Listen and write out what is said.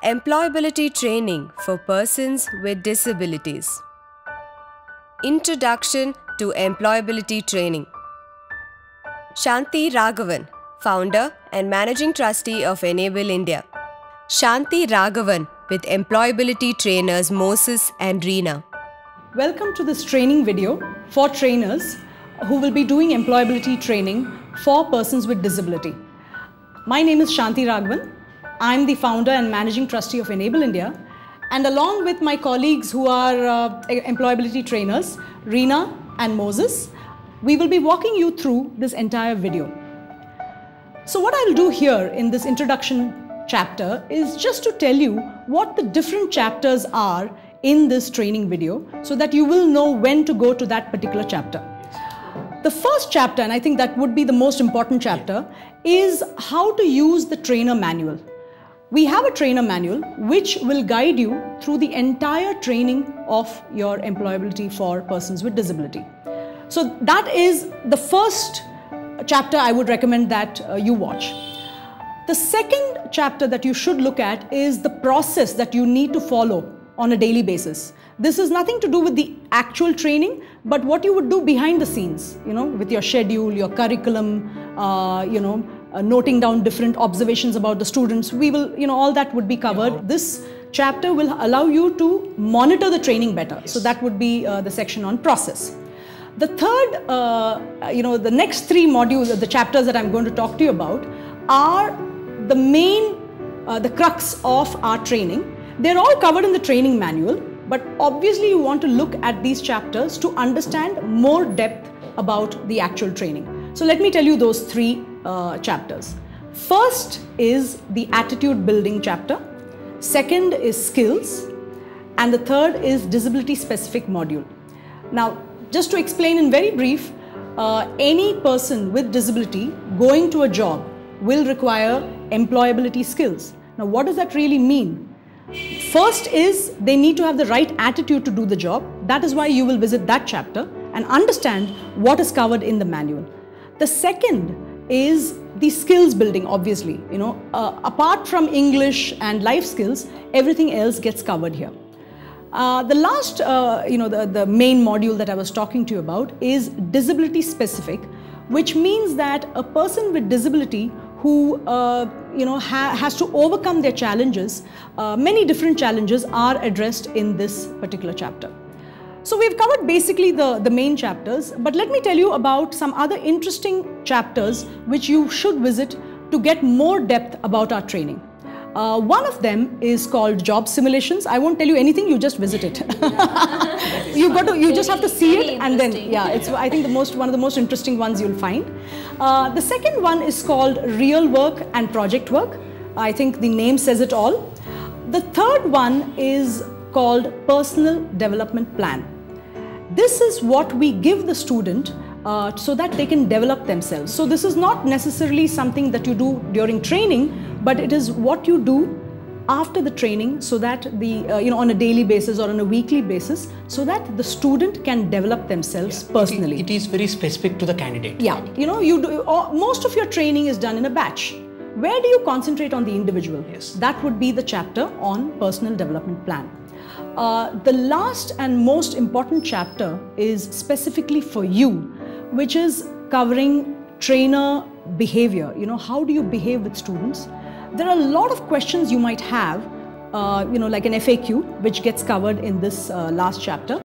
Employability training for persons with disabilities. Introduction to employability training. Shanti Raghavan, founder and managing trustee of Enable India. Shanti Raghavan with employability trainers Moses and Reena. Welcome to this training video for trainers who will be doing employability training for persons with disability. My name is Shanti Raghavan. I'm the founder and managing trustee of Enable India, and along with my colleagues who are employability trainers, Reena and Moses, we will be walking you through this entire video. So what I'll do here in this introduction chapter is just to tell you what the different chapters are in this training video so that you will know when to go to that particular chapter. The first chapter, and I think that would be the most important chapter, is how to use the trainer manual. We have a trainer manual which will guide you through the entire training of your employability for persons with disability. So that is the first chapter I would recommend that you watch. The second chapter that you should look at is the process that you need to follow on a daily basis. This is nothing to do with the actual training, but what you would do behind the scenes, with your schedule, your curriculum, noting down different observations about the students. We will, all that would be covered. This chapter will allow you to monitor the training better. Yes. So that would be the section on process. The third, the next three modules, the chapters that I'm going to talk to you about are the main, the crux of our training. They're all covered in the training manual, but obviously you want to look at these chapters to understand more depth about the actual training. So let me tell you those three chapters. First is the attitude building chapter, second is skills, and the third is disability specific module. Now, just to explain in very brief, any person with disability going to a job will require employability skills. Now, what does that really mean? First is they need to have the right attitude to do the job. That is why you will visit that chapter and understand what is covered in the manual. The second is the skills building, obviously. Apart from English and life skills, everything else gets covered here. The last, the main module that I was talking to you about is disability specific, which means that a person with disability who has to overcome their challenges, many different challenges are addressed in this particular chapter. So we've covered basically the main chapters, but let me tell you about some other interesting chapters which you should visit to get more depth about our training. One of them is called job simulations. I won't tell you anything, you just visit it. you just have to see it, and then it's I think one of the most interesting ones you'll find. The second one is called real work and project work. I think the name says it all. The third one is called personal development plan. This is what we give the student so that they can develop themselves. So this is not necessarily something that you do during training, but it is what you do after the training so that on a daily basis or on a weekly basis, so that the student can develop themselves personally. It is very specific to the candidate. Yeah, most of your training is done in a batch. Where do you concentrate on the individual? Yes. That would be the chapter on personal development plan. The last and most important chapter is specifically for you, which is covering trainer behavior. How do you behave with students? There are a lot of questions you might have, like an FAQ, which gets covered in this last chapter.